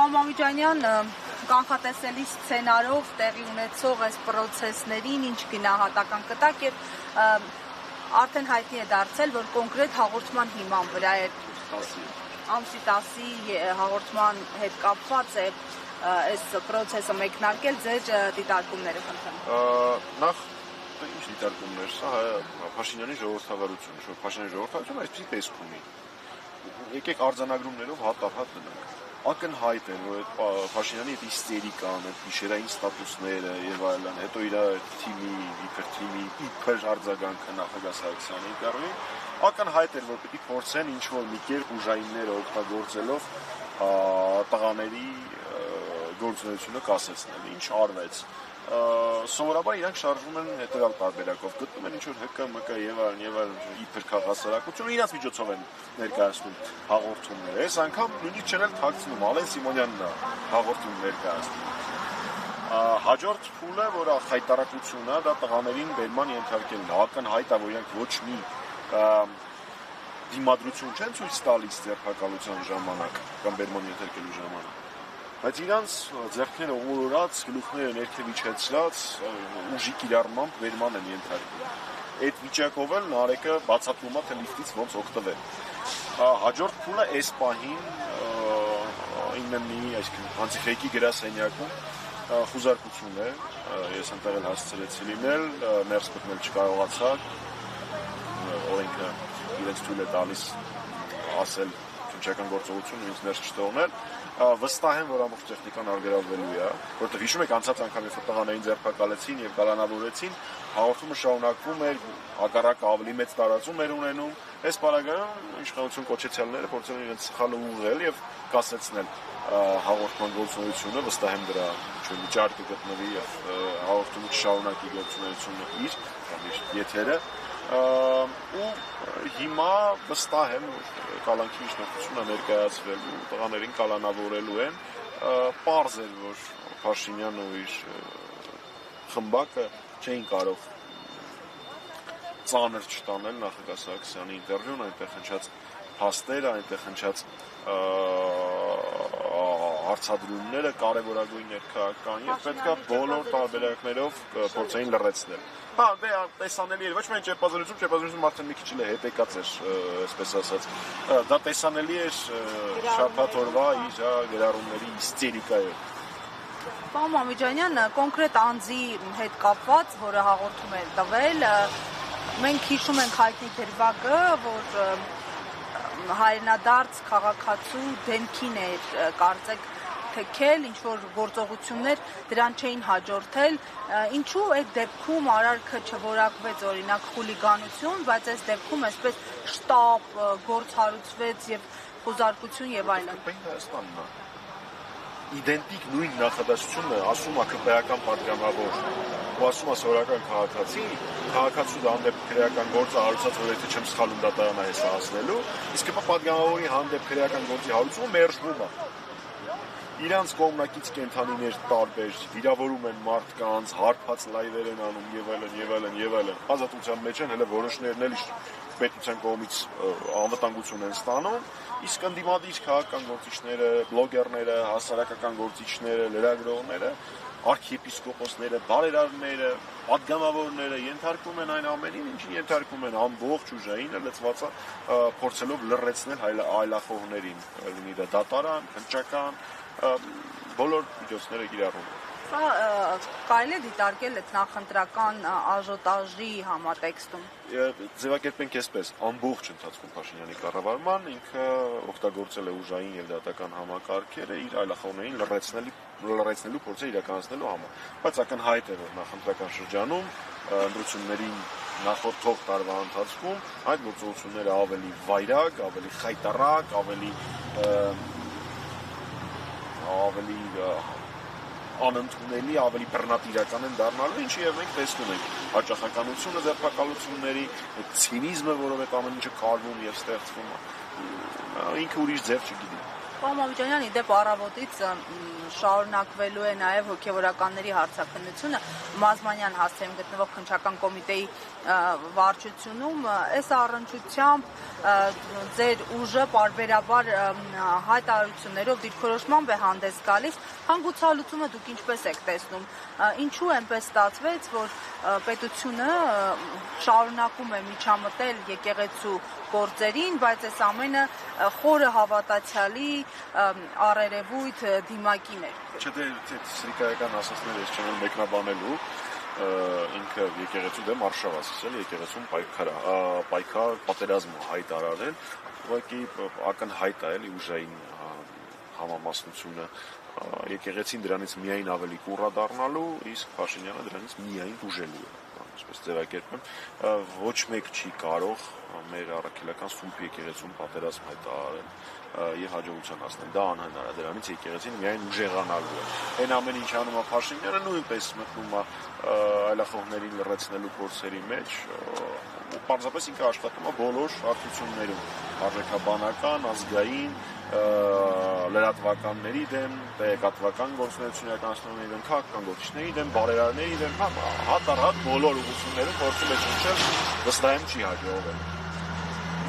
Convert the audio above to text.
Պարոն Մամիկյանյան, կանխատեսելի սցենարով տեղի ունեցող այս պրոցեսներին ինչ գնահատական կտակ եւ արդեն հայտնի է դարձել, որ կոնկրետ հաղորդման հիման վրա է ամսի 10-ի հաղորդման հետ կապված է այս պրոցեսը մեկնարկել, ձեր դիտարկումները խնդրեմ։ Նախ ինչ դիտարկումներ, սա Փաշինյանի ժողովրդավարությունը, որ Փաշինյանի ժողովրդավարությունը այսպիսի տեսք ունի։ Եկեք արձանագրումներով հատ-հատ դնենք։ Ակնհայտ է, որ Փաշինյանի այդ իստերիկան, այդ գիշերային ստատուսները եւ այլն, հետո իր իբր արձագանքը նախագահ Սարգսյանի կառույցի, ակնհայտ էր, որ պիտի փորձեն ինչ-որ մի կերպ ուժայինները օգտագործելով տղաների գործունեությունը կասեցնել, ինչ արվեց։ Սովորաբար իրանք շարժվում են հետևյալ տարբերակով, գտնում են ինչ-որ ՀԿ, եւ այլն, իբր քաղաքասարակությունը իրաց միջոցով են ներկայացնում հաղորդումները։ Այս անգամ նույնիսկ չեն էլ թաքցնում, Ալեն Սիմոնյանն է հաղորդում ներկայացնում։ Հաջորդ փուլը, որ խայտարակությունն է, դա տղաներին բերման ենթարկելն է, ակնհայտ է, որ իրանք ոչ մի դիմադրություն չեն ցույց տալիս ձերբակալության ժամանակ կամ բերման ենթարկելու ժամանակ։ Բայց իրանց ձեռքները օրորած, գլուխները ներքև իջեցրած, ուժի կիրառմամբ վերման են ենթարկվում։ Այդ վիճակով էլ Նարեկը բացատրում է, թե լիֆտից ոնց օգտվել։ Հաջորդ փուլը այս պահին իննի, այսինքն անցիֆեյքի գրասենյակում խուզարկություն է, ես ընտեղ էլ հասցրեցի լինել, ներս մտնել չկարողացա, օրենքը իրենց թույլ է տալիս ասել քննչական գործողություն ինձ ներս չթողնել, վստահ եմ, որ ամբողջ տեխնիկան արգելվելու է, որովհետև հիշում եք անցած անգամ երբ տղաներին ձերբակալեցին եւ կալանավորեցին, հաղորդումը շարունակվում էր, հակառակը ավելի մեծ տարածում էր ունենում, այս պարագայում իշխանություն կոչեցյալները փորձել են իրենց սխալը ուղղել եւ կասեցնել հաղորդման գործունեությունը, վստահ եմ դրա ինչ-որ վիճակ կգտնվի եւ հաղորդումը կշարունակի գործունեությունը իր եթերը ու հիմա վստահ եմ, որ կալանքի միջնակցությունը ներկայացվելու, տղաներին կալանավորելու են, պարզ էր, որ Փաշինյանն ու իր խմբակը չէին կարող ծանր չտանել նախագահ Սարգսյանի ինտերվյուն, այնտեղ հնչած փաստերը, այնտեղ հնչած հարցադրումները կարևորագույն ներքաղաքական եւ պետքա բոլոր տարբերակներով փորձեին լրացնել։ Դե տեսանելի էր, ոչ միայն ճեպազրույցում արդեն մի քիչ էլ հետեկած էր, այսպես ասած։ Դա տեսանելի էր շաբաթ օրվա իր գրառումների իստերիկայով։ Պարոն Մամիկյան, կոնկրետ անձի հետ կապված, որը հաղորդում է տվել, մենք հիշում ենք հայտնի դրվագը, որ հայրենադարձ քաղաքացու դեմքին էր կարծեք թեքել, ինչ-որ գործողություններ դրան չէին հաջորդել, ինչու այդ դեպքում արարքը չորակվեց օրինակ խուլիգանություն, բայց այս դեպքում այսպես շտապ գործ հարուցվեց եւ խոզարկություն եւ այլն։ Հայաստանն է։ Իդենտիկ նույն նախադասությունը ասում է քրեական պատգամավոր, ու ասում է սովորական քաղաքացու հանդեպ քրեական գործը հարուցած, որ եթե չեմ սխալվում դատարան է հեսա հասնելու, իսկ պատգամավորի հանդեպ քրեական գործի հարուցումը մերժվում է։ Իրանց կողմնակից կենթանիներ տարբեր վիրավորում են մարդկանց, հարբած լայվեր են անում եւ այլն։ Ազատության մեջ են, հələ որոշներն էլ պետության կողմից անվտանգություն են ստանում, իսկ ընդդիմադիր քաղաքական գործիչները, բլոգերները, հասարակական գործիչները, լրագրողները, արքիեպիսկոպոսները, բարերարները, պատգամավորները ենթարկվում են այն ամենին, ինչին ենթարկվում են ամբողջ ուժային լծվածը փորձելով լրացնել այլախոհներին, լինի դա դատարան, քննչական բոլոր միջոցները կիրառում են։ Սա կարելի է դիտարկել այդ նախընտրական աժոտաժի համատեքստում։ Ձևակերպենք այսպես, ամբողջ ընթացքում Փաշինյանի կառավարման ինքը օգտագործել է ուժային եւ դատական համակարգերը իր այլախոհներին լրացնելու փորձը իրականացնելու համար։ Բայց ակնհայտ է, որ նախընտրական շրջանում ընտրություններին նախորդող տարվա ընթացքում այդ գործողությունները ավելի վայրագ, ավելի խայտառակ, ավելի անընդունելի, ավելի բռնատիրական են դառնալու, ինչի եւ մենք տեսնում ենք հաճախականությունը ձերբակալությունների, ցինիզմը, որով այդ ամեն ինչը կարվում եւ ստեղծվում է, ինքը ուրիշ ձև չգիտի։ Պարոն Մամիկյան, իդեպ առավոտից շարունակվելու է նաև հոգևորականների հարցաքննությունը Մազմանյան հասցեում գտնվող քննչական կոմիտեի վարչությունում, այս առնչությամբ ձեր ուժը պարբերաբար հայտարարություններով դիրքորոշմամբ է հանդես գալիս, հանգուցալուծումը դուք ինչպես եք տեսնում, ինչու այնպես ստացվեց, որ պետությունը շարունակում է միջամտել եկեղեցու գործերին, բայց այս ամենը խորը հավատացյալի առերևույթ դիմակին էր։ Չէ, դե սրիկայական ասածներ ես չեմ մեկնաբանելու, ինքը եկեղեցու դեմ արշավ ասել, եկեղեցուն պայքար պատերազմ հայտարարել, ուղղակի ակնհայտ է էլի ուժային համամասնությունը եկեղեցին դրանից միայն ավելի կուռա դառնալու, իսկ Փաշինյանը դրանից միայն դուժելու է, այսպես ձևակերպեմ, ոչ մեկ չի կարող մեր առաքելական սուրբ եկեղեցուն պատերազմ հայտարարել եւ հաջողության հասնել, դա անհնար է, դրանից եկեղեցին միայն ուժեղանալու է։ Այն ամեն ինչ անում է Փաշինյանը, նույնպես մտնում է այլախոհներին լրացնելու փորձերի մեջ, ու պարզապես ինքը աշխատում է բոլոր հարթություններում, արժեքաբանական, ազգային, լրատվականների դեմ, տեղեկատվական գործունեություն իրականացնողների դեմ, քաղաքական գործիչների դեմ, բարերարների դեմ, հատ առ հատ բոլոր ուղղություններում փորձում է շնչել, վստահ եմ չի հաջողվել։